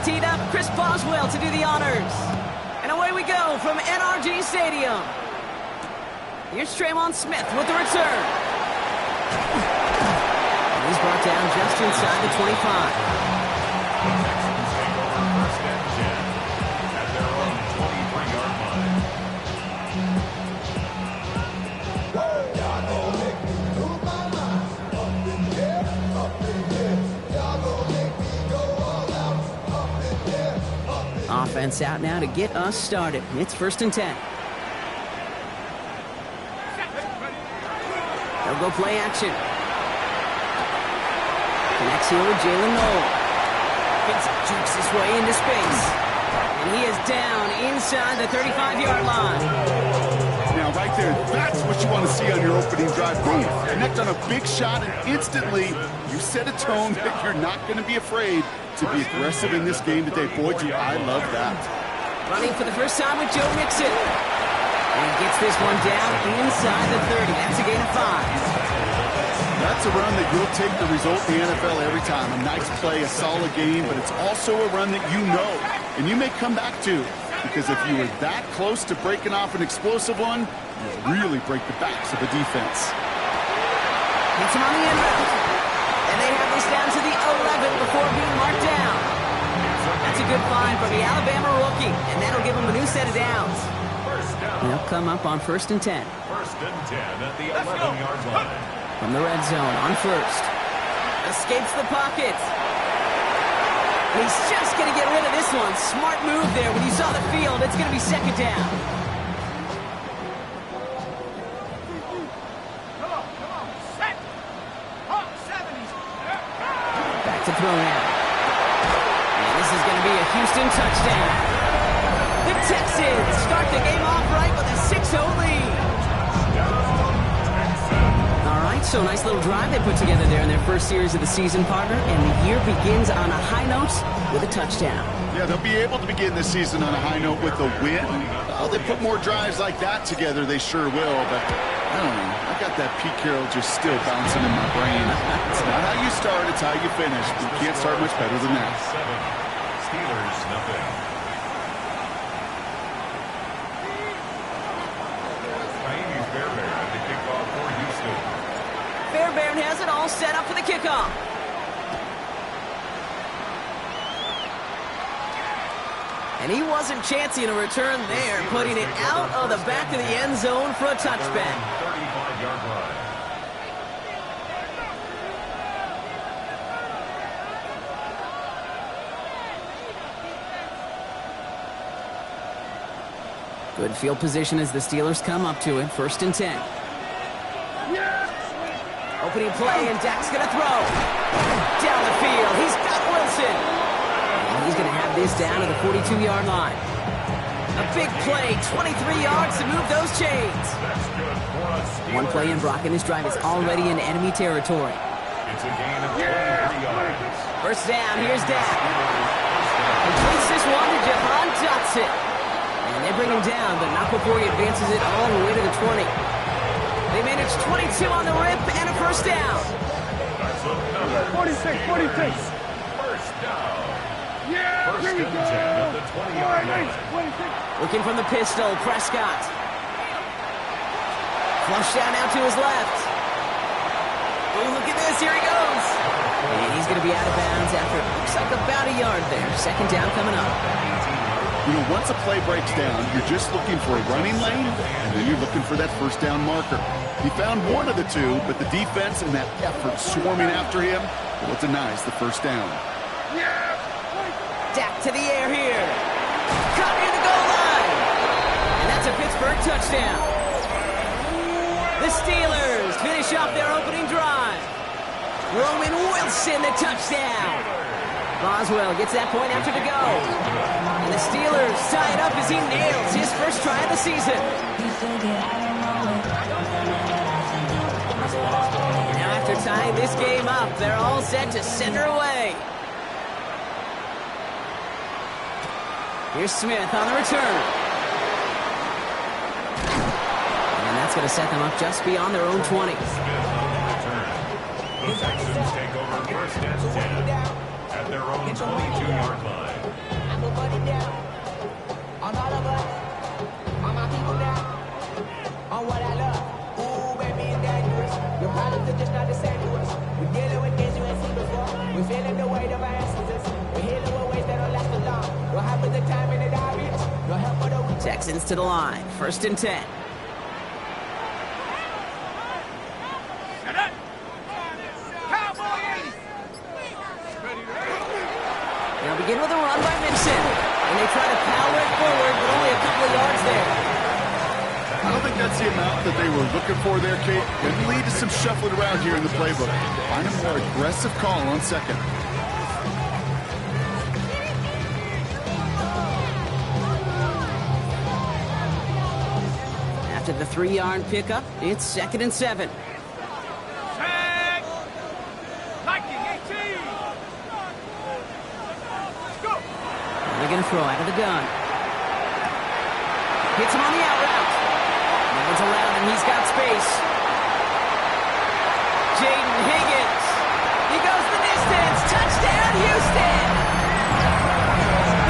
teed up Chris Boswell to do the honors. And away we go from NRG Stadium. Here's Traymon Smith with the return. And he's brought down just inside the 25. Offense out now to get us started. It's 1st and 10. They'll go play action. Connects here with Jalen Noel. Jukes his way into space. And he is down inside the 35-yard line. Now, right there, that's what you want to see on your opening drive. Boom, connect on a big shot, and instantly you set a tone that you're not going to be afraid to be aggressive in this game today. Boy, do I love that. Running for the first time with Joe Mixon. And he gets this one down inside the 30. That's a gain of 5. That's a run that you'll take the result in the NFL every time. A nice play, a solid game, but it's also a run that you know and you may come back to, because if you were that close to breaking off an explosive one, you really break the backs of the defense. Hits him on the end route. And they have this down to the 11 before being marked down. That's a good find for the Alabama rookie, and that'll give him a new set of downs. They'll come up on 1st and 10. 1st and 10 at the 11-yard line. From the red zone on 1st. Escapes the pocket. And he's just going to get rid of this one. Smart move there. When you saw the field, it's going to be 2nd down. Back to throw now. And this is going to be a Houston touchdown. The Texans start the game off right with a 6-0 lead. All right, so nice little drive they put together there in their first series of the season, partner, and the year begins on a high note with a touchdown. Yeah, they'll be able to begin this season on a high note with a win. Oh, they put more drives like that together, they sure will, but I don't know. I got that Pete Carroll just still bouncing in my brain. It's not how you start, it's how you finish. You can't start much better than that. Steelers, nothing. Fairbairn has it all set up for the kickoff. And he wasn't chancing a return there, putting it out of the back of the end zone for a touchback. 35-yard line. Good field position as the Steelers come up to it. 1st and 10. Opening play, and Dak's going to throw. Down the field, he's got Wilson. And he's going to have this down to the 42-yard line. A big play, 23 yards to move those chains. One play in Brock, and this drive is already in enemy territory. It's a gain of 23 yards. 1st down, here's Dak. Completes this one to Jahan Dotson. And they bring him down, but not before he advances it all the way to the 20. They manage 22 on the rip and a 1st down. 46, 42. 1st down. Yeah, 1st here we and go. 10 at the 20-yard line. 26. Looking from the pistol, Prescott. Flush down now to his left. Oh, look at this, here he goes. And he's going to be out of bounds after it looks like about a yard there. 2nd down coming up. You know, once a play breaks down, you're just looking for a running lane, and then you're looking for that 1st down marker. He found one of the two, but the defense and that effort swarming after him, well, denies the 1st down. Dak to the air here. Caught near the goal line. And that's a Pittsburgh touchdown. The Steelers finish off their opening drive. Roman Wilson, the touchdown. Boswell gets that point after to go. And the Steelers tie it up as he nails his 1st try of the season. Now after tying this game up, they're all set to send her away. Here's Smith on the return. And that's going to set them up just beyond their own 20. The Texans take over 1st and 10 at their own 22-yard line. I put money down on all of us, on my people now, on what I love. Ooh, baby, it's dangerous. Your problems are just not the same to us. We're dealing with things you ain't seen before. We're feeling the weight of our ancestors. We're healing with ways that don't last for long. What happens the time in the obvious? No help for the weak. Texans to the line. 1st and 10. They'll begin with a run by Minson. And they try to power it forward, but only a couple of yards there. I don't think that's the amount that they were looking for there, Kate. Could lead to some shuffling around here in the playbook. Find a more aggressive call on 2nd. After the 3-yard pickup, it's 2nd and 7. They're going to throw out of the gun. Hits him on the out route. No one's around him. He's got space. Jaden Higgins. He goes the distance. Touchdown, Houston.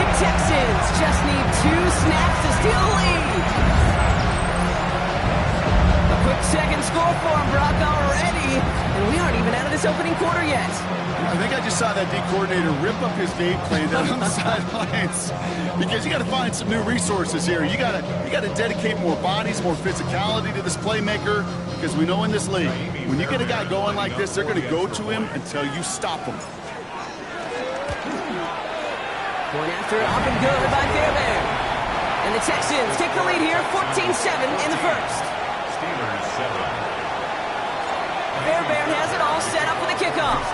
The Texans just need 2 snaps to steal the lead. A quick second score for him, Brock, already. And we aren't even out of this opening quarter yet. I think I just saw that D coordinator rip up his game plan down on the sidelines, because you got to find some new resources here. You got to dedicate more bodies, more physicality to this playmaker, because we know in this league, when you get a guy going like this, they're going to go to him until you stop him. Going after it, up and good by Fairbairn. And the Texans take the lead here, 14-7 in the 1st. Steelers 7. Fairbairn has it all set up for the kickoff.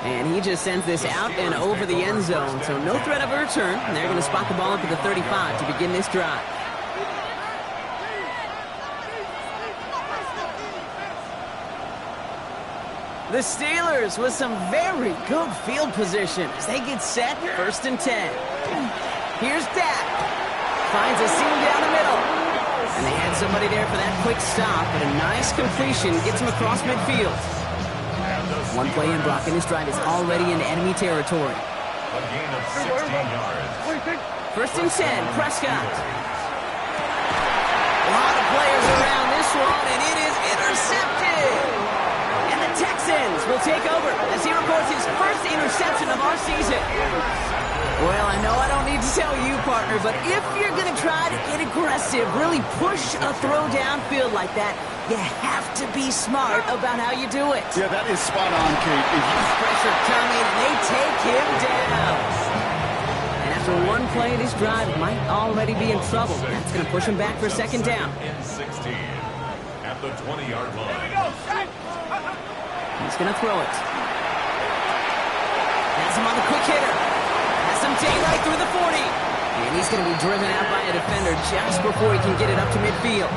And he just sends this out and over the end zone, so no threat of a return. And they're going to spot the ball up at the 35 to begin this drive. The Steelers with some very good field position as they get set, 1st and 10. Here's Dak. Finds a seam down the middle. And they had somebody there for that quick stop, but a nice completion gets him across midfield. One play in, Brock, and this drive is already in enemy territory. A gain of 16 yards. 1st and 10, Prescott. A lot of players around this one, and it is intercepted. And the Texans will take over as he records his 1st interception of our season. Well, I know I don't need to tell you, partner, but if you're going to try to get aggressive, really push a throw downfield like that, you have to be smart about how you do it. Yeah, that is spot on, Kate. Pressure coming, and they take him down. And after one play, this drive might already be in trouble. That's going to push him back for 2nd down. In 16 at the 20-yard line. He's going to throw it. Has him on the quick hitter. Has some daylight through the 40. And he's going to be driven out by a defender just before he can get it up to midfield.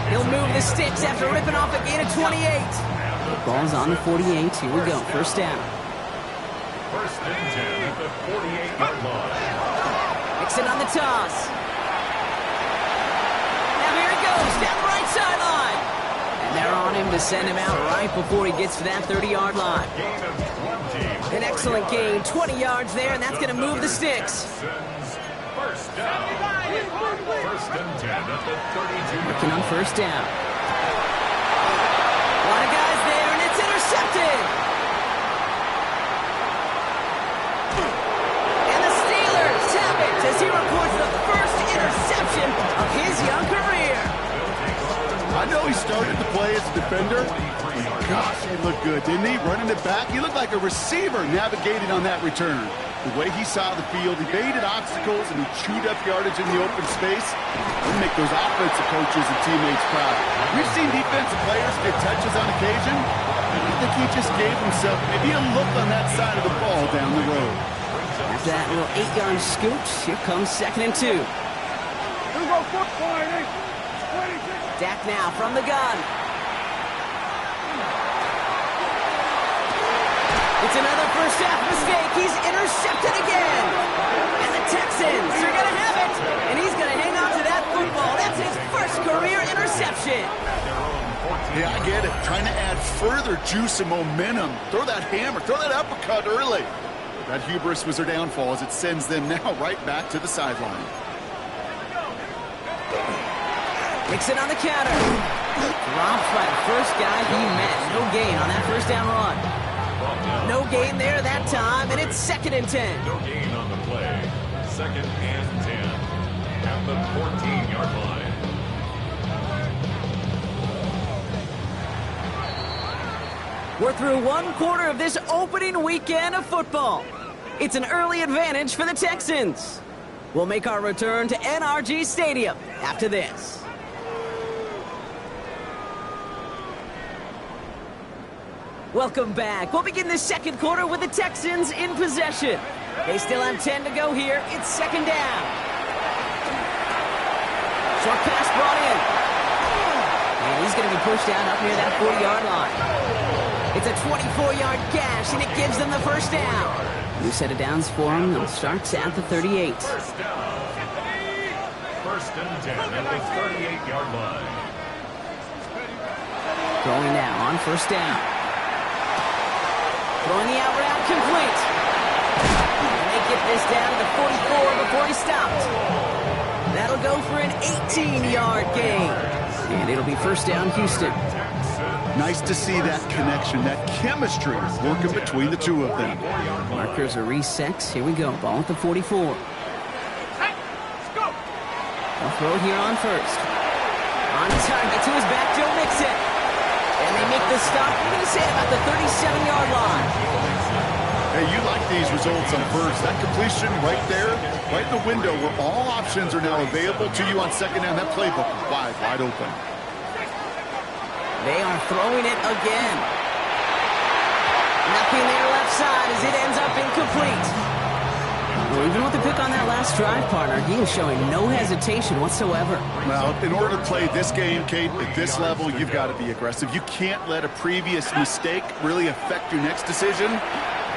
He'll move the sticks after ripping off a gain of 28. Ball's on the 48. Here we go. 1st down. 1st and 10 at the 48-yard line. Mixon on the toss. Now here he goes down the right sideline. And they're on him to send him out right before he gets to that 30-yard line. Gain of 20. An excellent gain. 20 yards there, and that's going to move the sticks. 1st down. 1st and 10 at the 32. Working on 1st down. A lot of guys there, and it's intercepted. And the Steelers tap it as he records the 1st interception of his young career. I know he started to play as a defender. Gosh, he looked good, didn't he? Running it back. He looked like a receiver navigating on that return. The way he saw the field, he evaded obstacles, and he chewed up yardage in the open space. It'll make those offensive coaches and teammates proud. We've seen defensive players get touches on occasion. I think he just gave himself maybe a look on that side of the ball down the road. After that little 8-yard scoot, here comes 2nd and 2. Dak now from the gun. It's another first half mistake. He's intercepted again. And the Texans are going to have it. And he's going to hang on to that football. That's his 1st career interception. Yeah, I get it. Trying to add further juice and momentum. Throw that hammer, throw that uppercut early. That hubris was their downfall as it sends them now right back to the sideline. Mix it on the counter. Drops by the first guy he met. No gain on that first down run. No gain there that time, and it's 2nd and 10. No gain on the play. 2nd and 10 at the 14-yard line. We're through 1/4 of this opening weekend of football. It's an early advantage for the Texans. We'll make our return to NRG Stadium after this. Welcome back. We'll begin the 2nd quarter with the Texans in possession. They still have 10 to go here. It's 2nd down. Short pass brought in. And he's going to be pushed out up near that 40-yard line. It's a 24-yard gash, and it gives them the first down. New set of downs for them. They'll start at the 38. First down. 1st and 10 at the 38-yard line. Going now on 1st down. Throwing the out route complete. And they get this down to the 44 before he stopped. That'll go for an 18-yard gain. And it'll be 1st down, Houston. Nice to see that connection, that chemistry working between the two of them. Markers are reset. Here we go. Ball at the 44. They'll throw it here on 1st. On target to his back, Joe Mixon. And they make the stop, we're going to say about the 37-yard line. Hey, you like these results on 1st. That completion right there, right in the window where all options are now available to you on 2nd down. That playbook wide open. They are throwing it again. Nothing there left side as it ends up incomplete. Well, even with the pick on that last drive, partner, he is showing no hesitation whatsoever. Well, in order to play this game, Kate, at this level, you've got to be aggressive. You can't let a previous mistake really affect your next decision.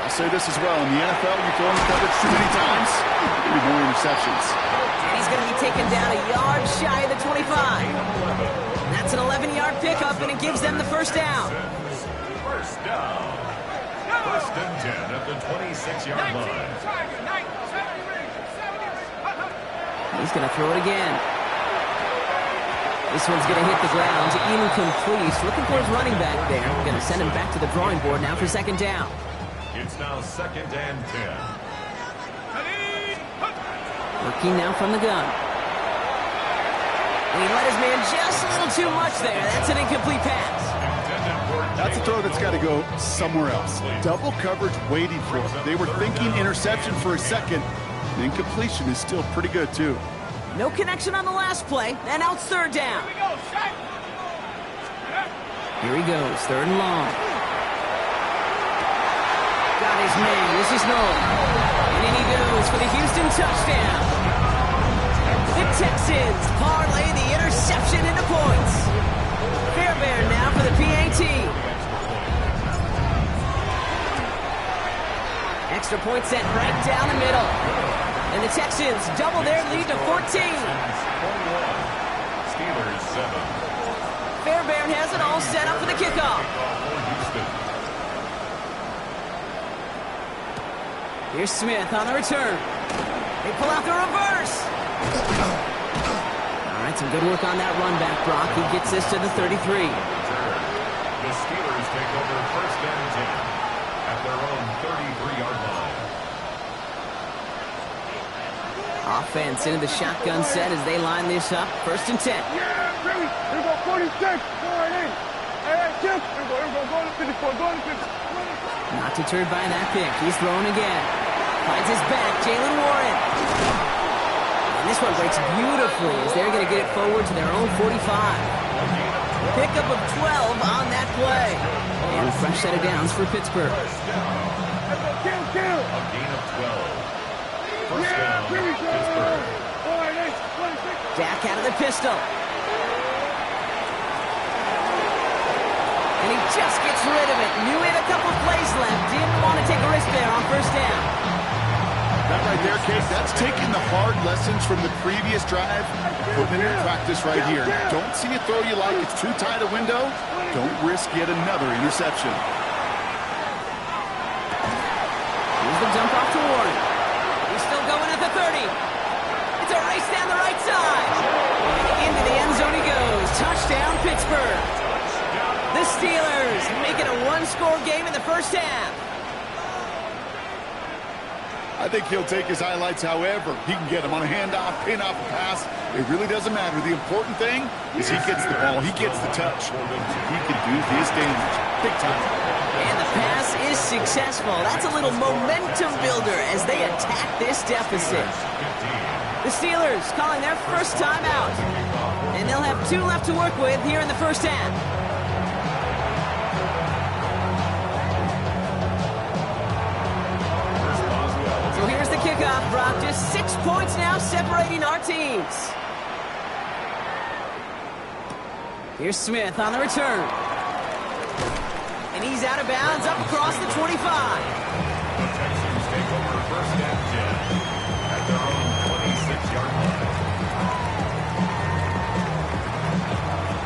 I'll say this as well. In the NFL, you throw in coverage too many times, there'll be more interceptions. And he's going to be taken down a yard shy of the 25. That's an 11-yard pickup, and it gives them the 1st down. First down. 1st and 10 at the 26-yard line. He's going to throw it again. This one's going to hit the ground. Incomplete. Looking for his running back there. Going to send him back to the drawing board now for 2nd down. It's now 2nd and 10. Working now from the gun. And he let his man just a little too much there. That's an incomplete pass. That's a throw that's got to go somewhere else. Double coverage waiting for it. They were thinking interception for a second. The incompletion is still pretty good, too. No connection on the last play, and now it's 3rd down. Here he goes, 3rd and long. Got his man, this is Nolan. And in he goes for the Houston touchdown. The Texans parlay the interception into points. Fairbairn now for the PAT. Extra point set right down the middle. And the Texans double their lead to 14. Steelers 7. Fairbairn has it all set up for the kickoff. Here's Smith on the return. They pull out the reverse. All right, some good work on that run back, Brock. He gets this to the 33. The Steelers take over 1st and 10 at their own 33-yard line. Offense into the shotgun set as they line this up. 1st and 10. Yeah, Billy. Here we go, 46. Go right in. Hey, Chip. Here we go to 54. Go to 54. Not deterred by that pick. He's throwing again. Finds his back, Jalen Warren. And this one breaks beautifully as they're going to get it forward to their own 45. Pickup of 12 on that play. And a fresh set of downs for Pittsburgh. Kill. A gain of 12. First down, Pittsburgh. Dak out of the pistol. And he just gets rid of it. Knew he had a couple plays left. Didn't want to take a risk there on 1st down. That right there, Kate, that's taking the hard lessons from the previous drive, putting it in practice right here. Don't see a throw you like. It's too tight a window. Don't risk yet another interception. Here's the dump off to Warren. He's still going at the 30. It's a race down the right side. And into the end zone he goes. Touchdown, Pittsburgh. The Steelers make it a one-score game in the first half. I think he'll take his highlights however he can get them on a handoff, pin off a pass. It really doesn't matter. The important thing is he gets the ball, he gets the touch. He can do his damage big time. And the pass is successful. That's a little momentum builder as they attack this deficit. The Steelers calling their first time out. And they'll have 2 left to work with here in the first half. So here's the kickoff, Brock. Just 6 points now separating our teams. Here's Smith on the return. And he's out of bounds up across the 25. The Texans take over first and 10 at their own 26-yard line.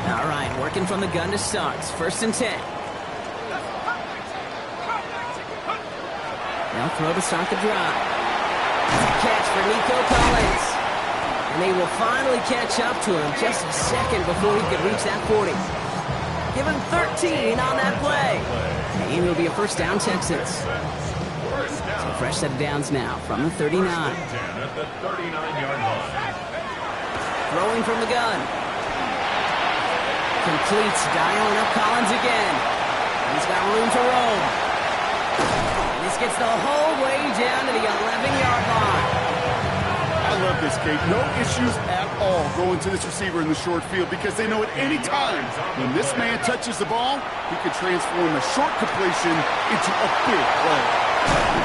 All right, working from the gun to start. First and 10. They'll throw to start the drive. Catch for Nico Collins. And they will finally catch up to him just a second before he could reach that 40. Give him 13 on that play. And it'll be a first down, Texans. So fresh set of downs now from the 39. At the 39-yard line. Throwing from the gun. Completes, dialing up Collins again. He's got room to roam. And this gets the whole way down to the 11-yard line. I love this, Kate. No issues at all going to this receiver in the short field because they know at any time when this man touches the ball, he can transform a short completion into a big play.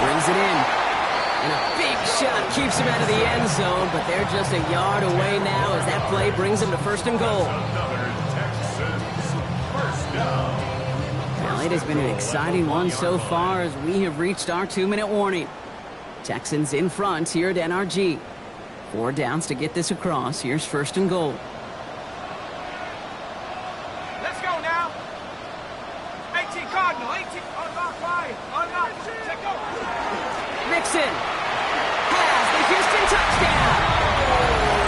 Brings it in. And a big shot keeps him out of the end zone, but they're just a yard away now as that play brings him to first and goal. Another Texans first down. Well, it has been an exciting one so far as we have reached our 2-minute warning. Texans in front here at NRG. 4 downs to get this across. Here's first and goal. Let's go now. 18 Cardinal, 18. Unlock 5. Unlock. Check go. Mixon has the Houston touchdown.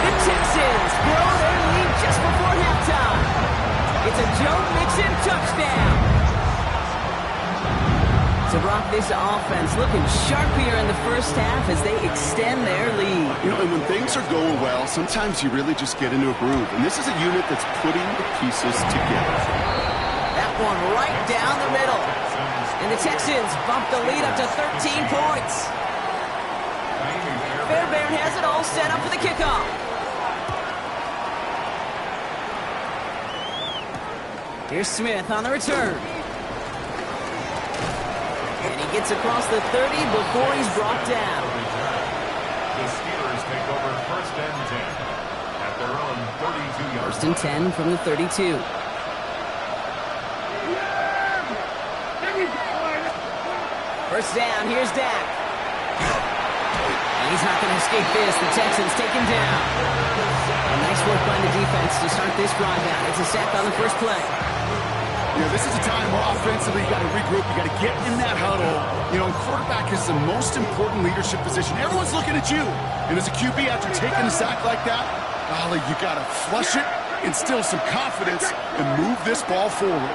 The Texans grow their lead just before halftime. It's a Joe Mixon touchdown. So, Brock, this offense looking sharp here in the first half as they extend their lead. You know, and when things are going well, sometimes you really just get into a groove. And this is a unit that's putting the pieces together. That one right down the middle. And the Texans bump the lead up to 13 points. Fairbairn has it all set up for the kickoff. Here's Smith on the return. And he gets across the 30 before he's brought down. The Steelers take over first and 10 at their own 32-yard line. First and 10 from the 32. First down, here's Dak. And he's not going to escape this. The Texans take him down. A nice work by the defense to start this drive out. It's a sack on the first play. Yeah, this is a time where offensively you got to regroup. You got to get in that huddle. You know, and quarterback is the most important leadership position. Everyone's looking at you. And as a QB, after taking a sack like that, golly, you got to flush it, instill some confidence, and move this ball forward.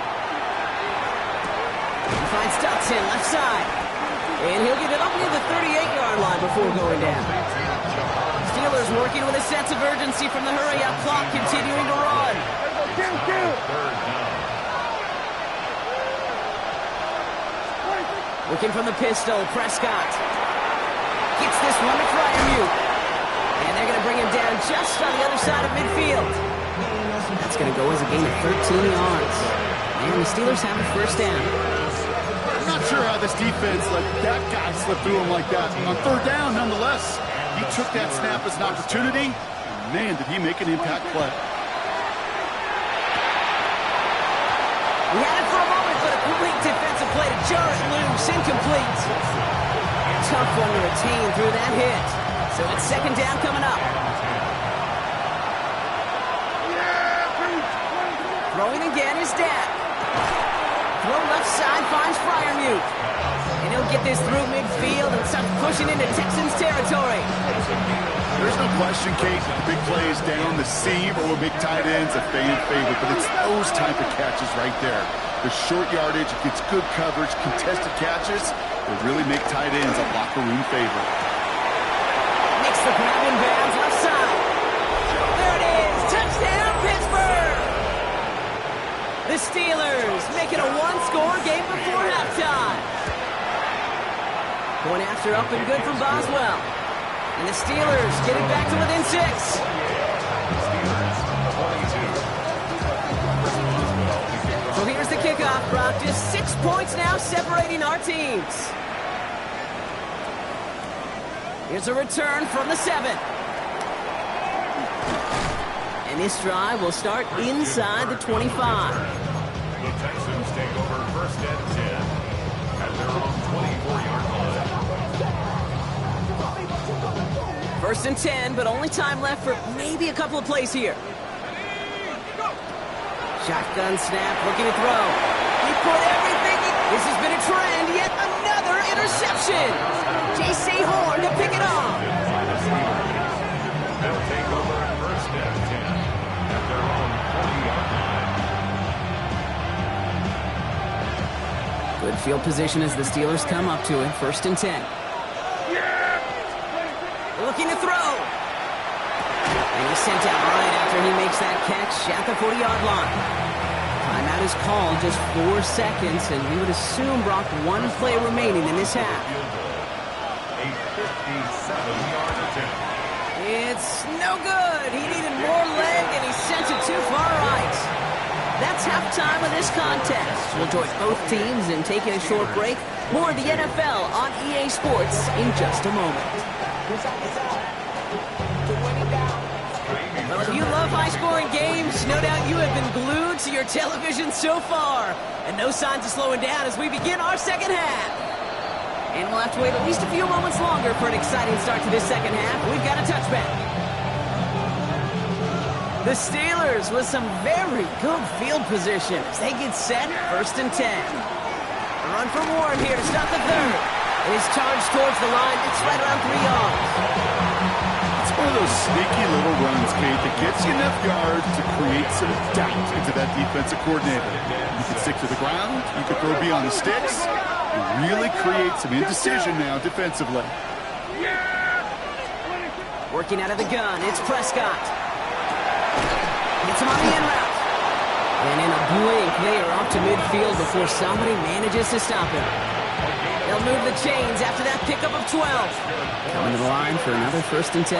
He finds Dotson left side. And he'll get it up near the 38-yard line before going down. Steelers working with a sense of urgency from the hurry-up clock, continuing to run. Third down. Looking from the pistol, Prescott gets this one to Fryermuth. And they're going to bring him down just on the other side of midfield. That's going to go as a gain of 13 yards. And the Steelers have a first down. I'm not sure how this defense let that guy slip through him like that. On third down, nonetheless, he took that snap as an opportunity. And man, did he make an impact play. We had it for a moment, but a complete defensive play to jar it loose, incomplete. tough one to retain through that hit. So it's second down coming up. Throwing again is Dak. Throw left side finds Freiermuth. And he'll get this through midfield and start pushing into Texans territory. There's no question, Kate, the big plays down the seam or big tight ends, a fan favorite, but it's those type of catches right there. The short yardage, it gets good coverage, contested catches, will really make tight ends a locker room favorite. Makes the grab in bounds left side. There it is, touchdown Pittsburgh! The Steelers make it a one-score game before halftime. Going after up and good from Boswell. And the Steelers get it back to within 6. So here's the kickoff, Brock. Just 6 points now separating our teams. Here's a return from the 7. And this drive will start inside the 25. The Texans take over first and 10 at their own 24-yard line. First and 10, but only time left for maybe a couple of plays here. Shotgun snap, looking to throw. He put everything. This has been a trend. Yet another interception. J.C. Horn to pick it off. They'll take over first and 10 at their own 40-yard line. Good field position as the Steelers come up to it. First and 10. Looking to throw. And he's sent out right after he makes that catch at the 40-yard line. Timeout is called, just 4 seconds, and we would assume, Brock, 1 play remaining in this half. A 57-yard attempt. It's no good. He needed more leg, and he sent it too far right. That's halftime of this contest. We'll join both teams in taking a short break. More of the NFL on EA Sports in just a moment. Well, if you love high-scoring games, no doubt you have been glued to your television so far. And no signs of slowing down as we begin our second half. And we'll have to wait at least a few moments longer for an exciting start to this second half. We've got a touchback. The Steelers with some very good field position as they get set, first and 10. A run for Warren here to stop the third. And his charge towards the line, it's right around 3 yards. It's one of those sneaky little runs, Kate, that gets you enough yards to create some doubt into that defensive coordinator. You can stick to the ground, you can throw beyond the sticks, and really create some indecision now defensively. Working out of the gun, it's Prescott. Gets him on the in route. And in a blink, they are off to midfield before somebody manages to stop him. They'll move the chains after that pickup of 12. Coming to the line for another first and 10.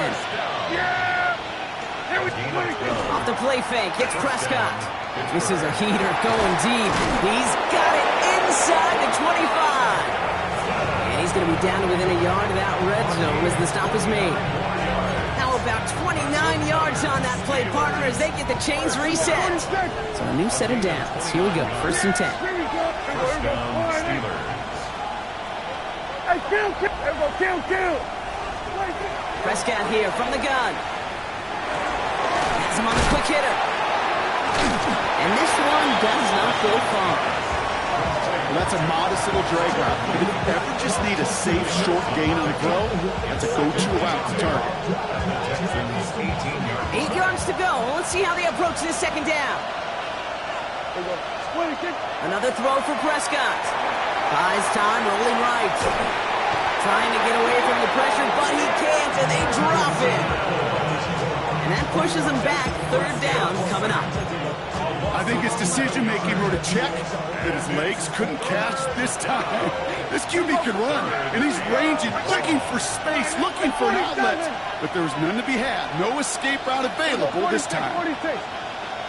Off the play fake, it's Prescott. This is a heater going deep. He's got it inside the 25. And he's going to be down to within a yard of that red zone as the stop is made. Now about 29 yards on that play, partner, as they get the chains reset. So a new set of downs. Here we go, first and 10. First down, Steelers. Hey, kill. Prescott here from the gun. Has him on the quick hitter. And this one does not go far. Well, that's a modest little drag route. But if you ever just need a safe, short gain on the throw, that's a go-to route to target. 8 yards to go. Let's see how they approach this second down. Another throw for Prescott. Buys time, rolling right. Trying to get away from the pressure, but he can't, and they drop it. And that pushes him back. Third down coming up. I think his decision-making wrote a check that his legs couldn't catch this time. This QB could run, and he's ranging, looking for space, looking for an outlet. But there was none to be had. No escape route available this time. 46.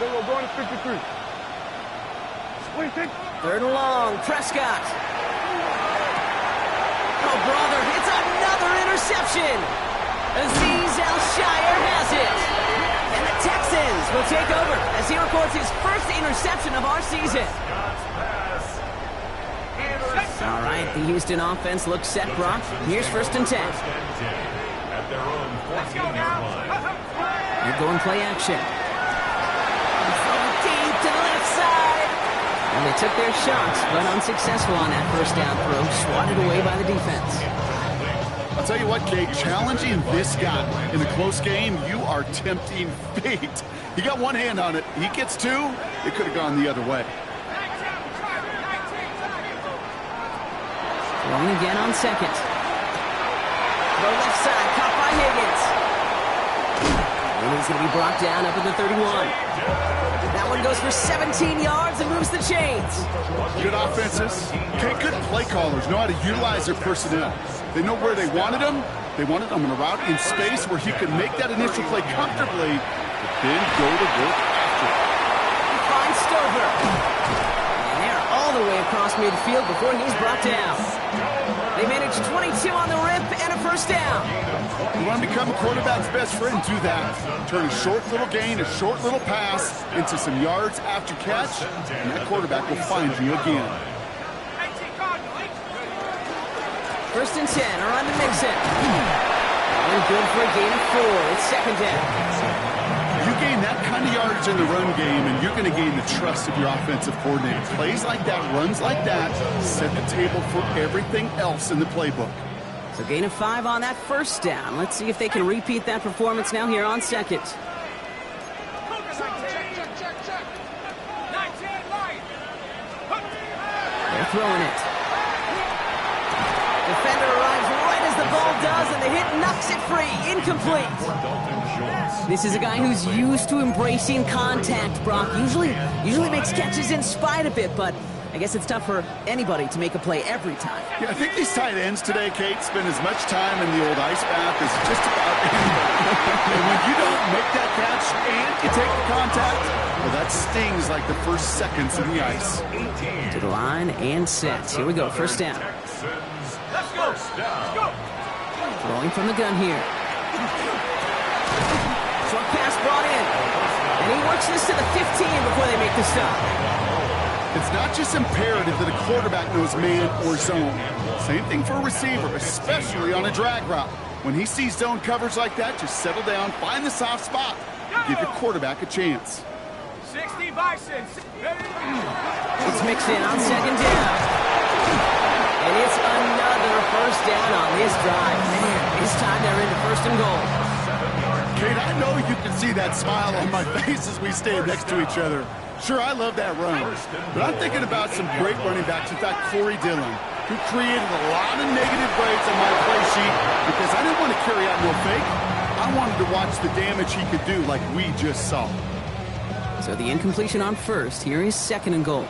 They will go to 53. 46. Third and long, Prescott. Oh, brother, it's another interception. Azeez Al-Shire has it. And the Texans will take over as he records his first interception of our season. Scott's pass. Intercepted. All right, the Houston offense looks set, Brock. Here's 1st and 10. At their own 14-yard line. They're going play action. From deep to the left side. And they took their shots, but unsuccessful on that 1st down throw. Swatted away by the defense. I'll tell you what, Kate, challenging this guy in a close game, you are tempting fate. He got one hand on it. He gets two. It could have gone the other way. Throwing again on 2nd. Throw left side, caught by Higgins. And he's going to be brought down up at the 31. That one goes for 17 yards and moves the chains. Good offenses. Okay, good play callers know how to utilize their personnel. They know where they wanted him. They wanted him in a route in space where he could make that initial play comfortably, but then go to work after it. Finds Stover. And they're all the way across midfield before he's brought down. They managed 22 on the rip and a 1st down. You want to become a quarterback's best friend, do that. Turn a short little gain, a short little pass into some yards after catch, and that quarterback will find you again. 1st and 10, a run to Mixon. And good for a gain of 4. It's 2nd down. You gain that kind of yardage in the run game, and you're going to gain the trust of your offensive coordinator. Plays like that, runs like that, set the table for everything else in the playbook. So gain of 5 on that 1st down. Let's see if they can repeat that performance now here on 2nd. They're throwing it. Defender arrives right as the ball does, and the hit knocks it free. Incomplete. This is a guy who's used to embracing contact, Brock. Usually makes catches in spite of it, but I guess it's tough for anybody to make a play every time. Yeah, I think these tight ends today, Kate, spend as much time in the old ice bath as just about anybody. And when you don't make that catch and you take the contact, well, that stings like the first seconds in the ice. To the line and set. Here we go, 1st down. Let's go. Throwing from the gun here. Short pass brought in. And he works this to the 15 before they make the stop. It's not just imperative that a quarterback knows man or zone. Same thing for a receiver, especially on a drag route. When he sees zone coverage like that, just settle down, find the soft spot, and give your quarterback a chance. 60 Bison. It's mixed in on 2nd down. And it's another 1st down on this drive. Man, this time they're into 1st and goal. Kate, I know you can see that smile on my face as we stand next to each other. Sure, I love that run, but I'm thinking about some great running backs. In fact, Corey Dillon, who created a lot of negative grades on my play sheet because I didn't want to carry out no fake. I wanted to watch the damage he could do like we just saw. So the incompletion on 1st. Here is 2nd and goal.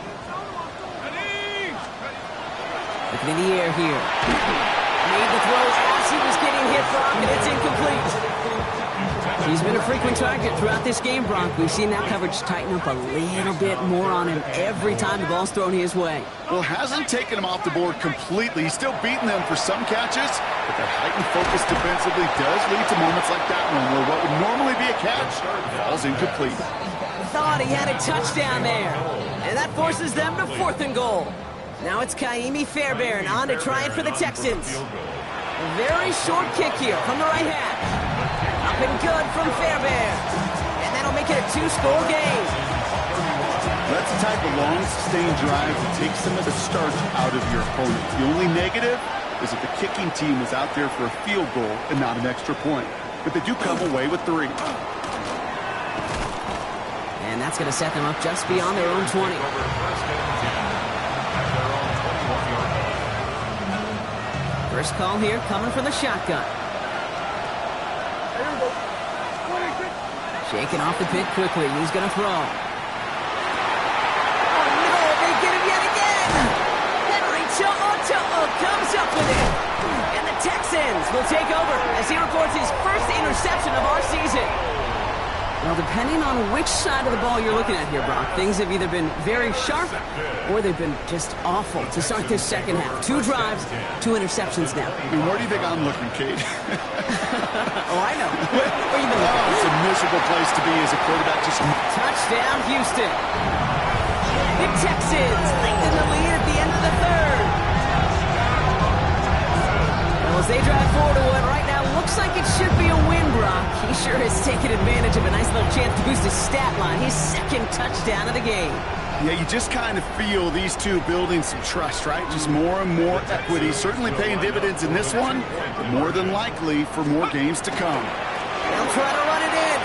Looking in the air here. Made the throw as he was getting hit, Brock, and it's incomplete. He's been a frequent target throughout this game, Brock. We've seen that coverage tighten up a little bit more on him every time the ball's thrown his way. Well, hasn't taken him off the board completely. He's still beating them for some catches, but that heightened focus defensively does lead to moments like that one where what would normally be a catch falls incomplete. Thought he had a touchdown there, and that forces them to 4th and goal. Now it's Kaimi Fairbairn on to try it for the Texans. A very short kick here from the right half. Up and good from Fairbairn. And that'll make it a 2-score game. That's the type of long, sustained drive that takes some of the starch out of your opponent. The only negative is if the kicking team is out there for a field goal and not an extra point. But they do come away with 3. And that's going to set them up just beyond their own 20. First call here coming from the shotgun. Shaking off the pit quickly. He's going to throw. Oh, no, they get him yet again. Henry Cho'o comes up with it. And the Texans will take over as he records his first interception of our season. Well, depending on which side of the ball you're looking at here, Brock, things have either been very sharp or they've been just awful to start this second half. 2 drives, 2 interceptions now. I mean, where do you think I'm looking, Kate? Oh, I know. Where you been looking? Oh, it's a miserable place to be as a quarterback. Just Touchdown, Houston. The Texans lengthen the lead at the end of the 3rd. they drive forward to what right now looks like it should be a win, Brock. He sure has taken advantage of a nice little chance to boost his stat line. His second touchdown of the game. Yeah, you just kind of feel these two building some trust, right? Just more and more equity. Certainly paying dividends in this one, but more than likely for more games to come. They'll try to run it in.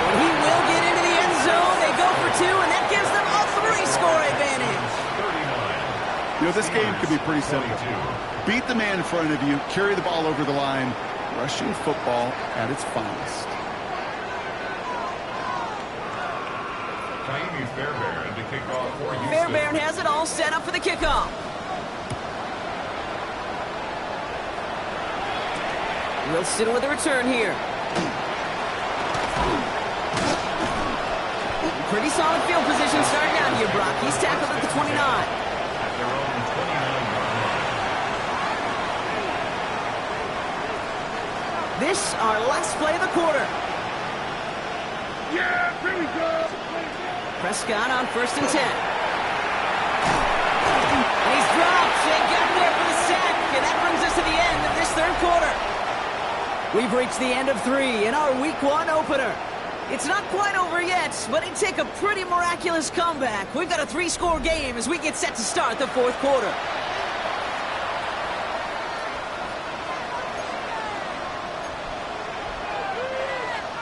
And he will get into the end zone. They go for two, and that gives them a 3-score advantage. You know, this game could be pretty simple. Beat the man in front of you, carry the ball over the line, rushing football at its finest. Fairbairn to kick off for Houston. Fairbairn has it all set up for the kickoff. Wilson with a return here. Pretty solid field position starting out here, Brock. He's tackled at the 29. At their own 29-yard line. This our last play of the quarter. Yeah, pretty good. Prescott on 1st and 10. And he's dropped. They got there for the sack. And that brings us to the end of this third quarter. We've reached the end of 3 in our Week 1 opener. It's not quite over yet, but it'd take a pretty miraculous comeback. We've got a 3-score game as we get set to start the fourth quarter.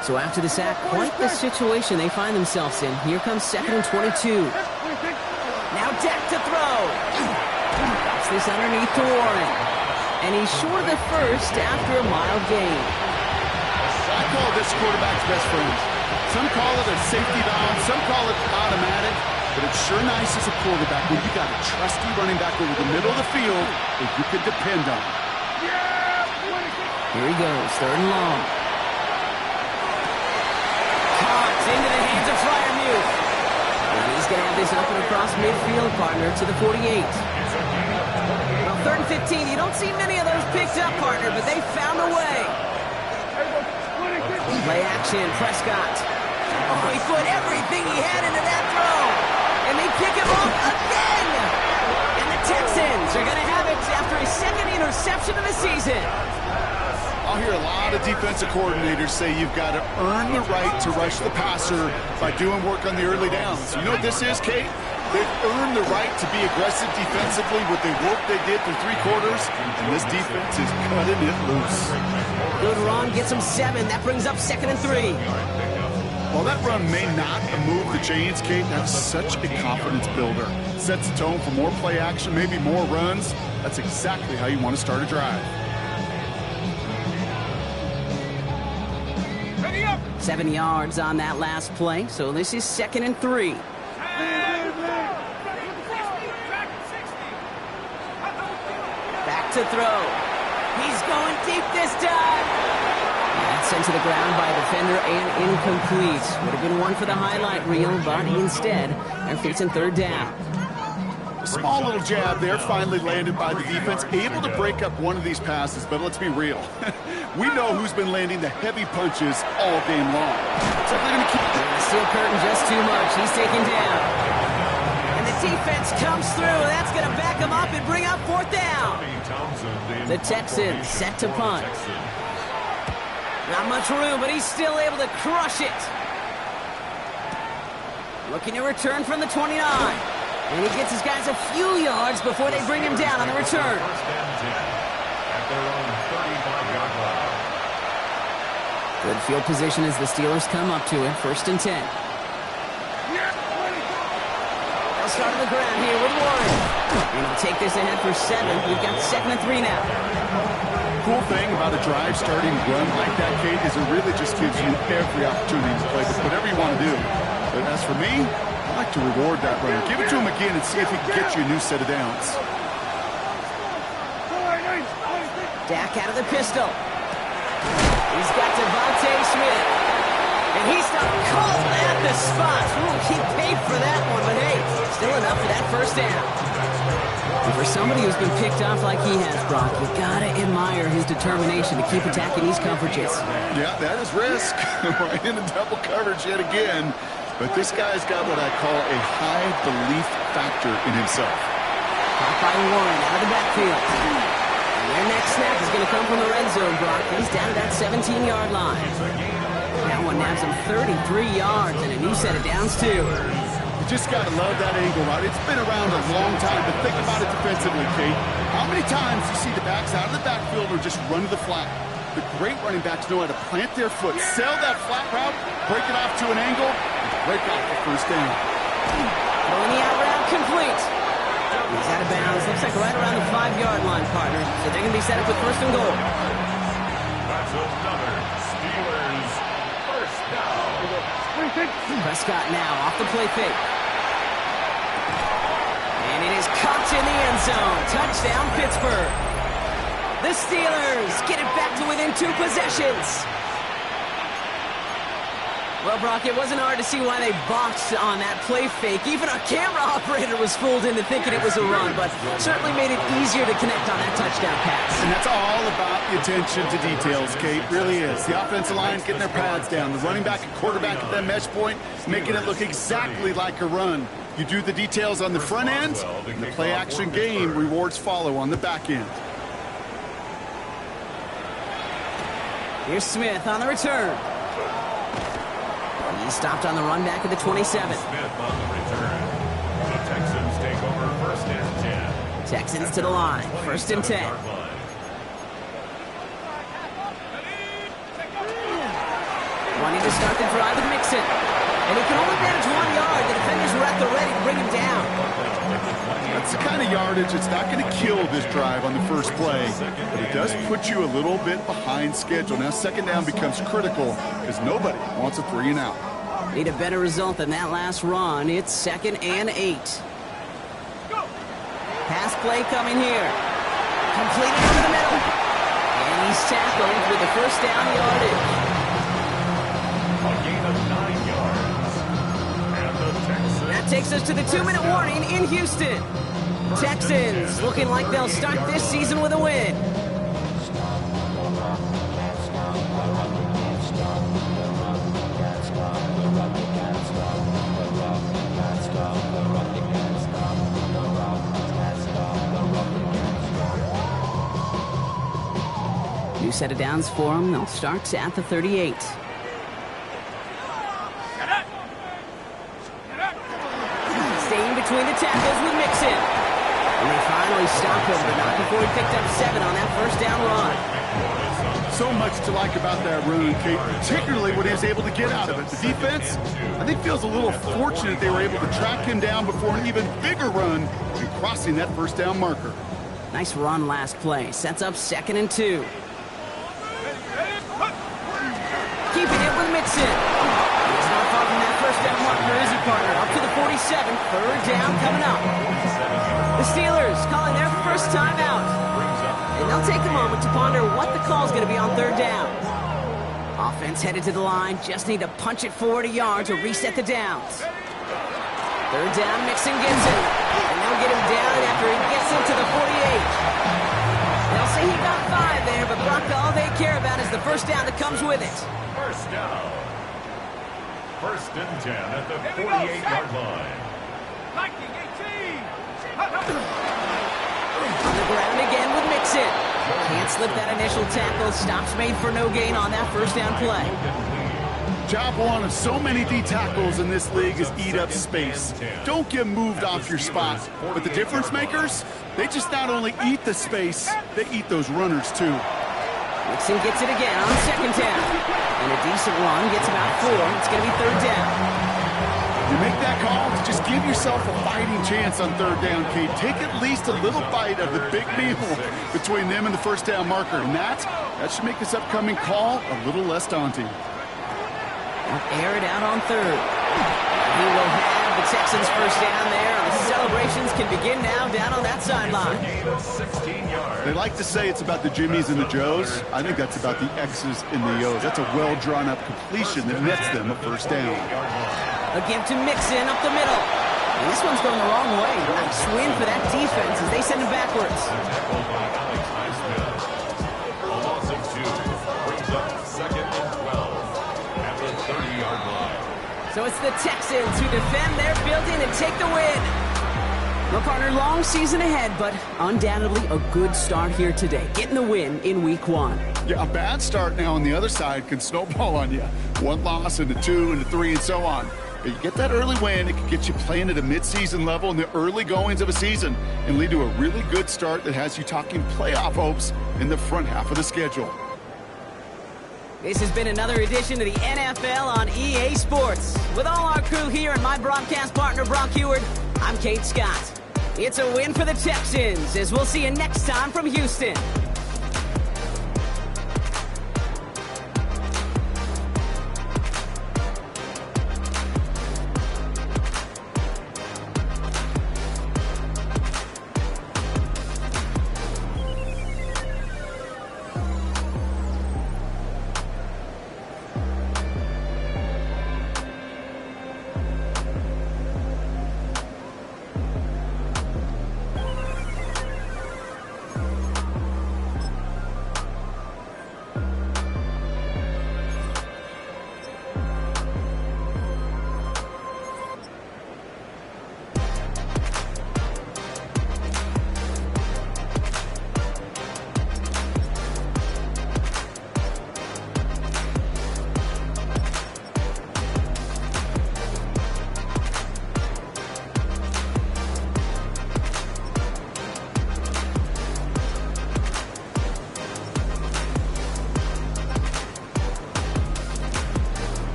So after the sack, quite the situation they find themselves in. Here comes 2nd and 22. Now Dak to throw. Drops this underneath to Warren. And he's short of the first after a mild gain. I call this quarterback's best friend. Some call it a safety valve, some call it automatic, but it's sure nice as a quarterback when you got a trusty running back over the middle of the field that you could depend on. Here he goes, 3rd and long. Caught into the hands of Freiermuth. And he's going to have this up and across midfield, partner, to the 48. Well, 3rd and 15, you don't see many of those picked up, partner, but they found a way. Play action, Prescott. Oh, he put everything he had into that throw. And they pick him up again. And the Texans are going to have it after his 2nd interception of the season. I'll hear a lot of defensive coordinators say you've got to earn the right to rush the passer by doing work on the early downs. You know what this is, Kate? They've earned the right to be aggressive defensively with the work they did through 3 quarters, and this defense is cutting it loose. Good run, gets him 7. That brings up 2nd and 3. While that run may not move the chains, Kate, that's such a confidence builder. Sets the tone for more play action, maybe more runs. That's exactly how you want to start a drive. 7 yards on that last play, so this is 2nd and 3. Back to throw. He's going deep this time. That's sent to the ground by a defender and incomplete. Would have been one for the highlight reel, but instead, they're facing 3rd down. A small little jab there finally landed by the defense, able to break up one of these passes, but let's be real. We know who's been landing the heavy punches all game long. So they're going to keep the steel curtain just too much. He's taken down. And the defense comes through. That's going to back him up and bring up 4th down. The Texans set to punt. Not much room, but he's still able to crush it. Looking to return from the 29. And he gets his guys a few yards before they bring him down on the return. At their own 35-yard line. Good field position as the Steelers come up to it. 1st and 10. They'll start on the ground here with Warren. And he'll take this ahead for 7. We've got 2nd and 3 now. Cool thing about a drive starting run like that, Kate, is it really just gives you every opportunity to play with whatever you want to do. But as for me, I like to reward that runner. Give it to him again and see if he can get you a new set of downs. Dak out of the pistol. He's got Devontae Smith. And he's stopped cold at the spot. Ooh, he paid for that one, but hey, still enough for that 1st down. And for somebody who's been picked off like he has, Brock, you gotta admire his determination to keep attacking these coverages. Yeah, that is risk. Right into double coverage yet again. But this guy's got what I call a high belief factor in himself. Caught by Warren out of the backfield. Their next snap is going to come from the red zone, Brock. He's down to that 17-yard line. That one nabs him 33 yards and a new set of downs, too. You just got to love that angle, right? It's been around a long time, but think about it defensively, Kate. How many times you see the backs out of the backfield or just run to the flat? The great running backs know how to plant their foot, sell that flat route, break it off to an angle, and break off the first down. Throwing the out route complete. He's out of bounds. Looks like right around the 5-yard line, partner. So they're going to be set up with first and goal. That's another Steelers first down. Prescott now off the play fake. And it is caught in the end zone. Touchdown, Pittsburgh. The Steelers get it back to within 2 possessions. Well, Brock, it wasn't hard to see why they balked on that play fake. Even our camera operator was fooled into thinking it was a run, but certainly made it easier to connect on that touchdown pass. And that's all about the attention to details, Kate. Really is. The offensive line getting their pads down. The running back and quarterback at that mesh point, making it look exactly like a run. You do the details on the front end, and the play-action game rewards follow on the back end. Here's Smith on the return. He stopped on the run back at the 27. Smith on the return. The Texans take over first and 10. Texans to the line. First and 10. Wanting to start the drive with Mixon. And he can only manage 1 yard. The defenders were at the ready to bring him down. That's the kind of yardage that's not going to kill this drive on the first play, but it does put you a little bit behind schedule. Now second down becomes critical because nobody wants a 3 and out. Need a better result than that last run. It's 2nd and 8. Pass play coming here. Completed over the middle. And he's tackled with the first down yardage. A gain of 9 yards. And the Texans. That takes us to the 2-minute warning in Houston. Texans looking like they'll start this season with a win. New set of downs for them. They'll start at the 38. Staying between the tackles with Mixon. And they finally stop him, but not before he picked up 7 on that first down run. So much to like about that run, Kate, particularly what he was able to get out of it. The defense, I think, feels a little fortunate they were able to track him down before an even bigger run and crossing that first down marker. Nice run last play. Sets up 2nd and 2. Keeping it with Mixon. He's not far from that first down marker, is he, partner? Up to the 47. 3rd down coming up. The Steelers calling their first time out. And they'll take a moment to ponder what the call is going to be on 3rd down. Offense headed to the line. Just need to punch it forward a yard to reset the downs. 3rd down, Mixon gets it. And they'll get him down after he gets into the 48. They'll say he got 5 there, but Brock, all they care about is the first down that comes with it. First down. 1st and 10 at the 48-yard line. On the ground again with Mixon. Can't slip that initial tackle. Stops made for no gain on that first down play. Job one of so many D tackles in this league is eat up space. Don't get moved off your spot. But the difference makers, they just not only eat the space, they eat those runners too. Mixon gets it again on 2nd down. And a decent run gets about 4. It's going to be 3rd down. You make that call to just give yourself a fighting chance on 3rd down, Kate. Take at least a little bite of the big meal between them and the first down marker. And that should make this upcoming call a little less daunting. Air it out on 3rd. He will have the Texans first down there. And the celebrations can begin now down on that sideline. They like to say it's about the Jimmies and the Joes. I think that's about the X's and the O's. That's a well-drawn-up completion that nets them a first down. A give to Mixon up the middle. And this one's going the wrong way. Nice win for that defense as they send him backwards. A loss of 2 brings up 2nd and 12 at the 30-yard line. So it's the Texans who defend their building and take the win. Well, partner, long season ahead, but undoubtedly a good start here today, getting the win in Week 1. Yeah, a bad start now on the other side can snowball on you. 1 loss into 2 into 3 and so on. But you get that early win, it can get you playing at a midseason level in the early goings of a season and lead to a really good start that has you talking playoff hopes in the front half of the schedule. This has been another edition of the NFL on EA Sports. With all our crew here and my broadcast partner, Brock Heward, I'm Kate Scott. It's a win for the Texans, as we'll see you next time from Houston.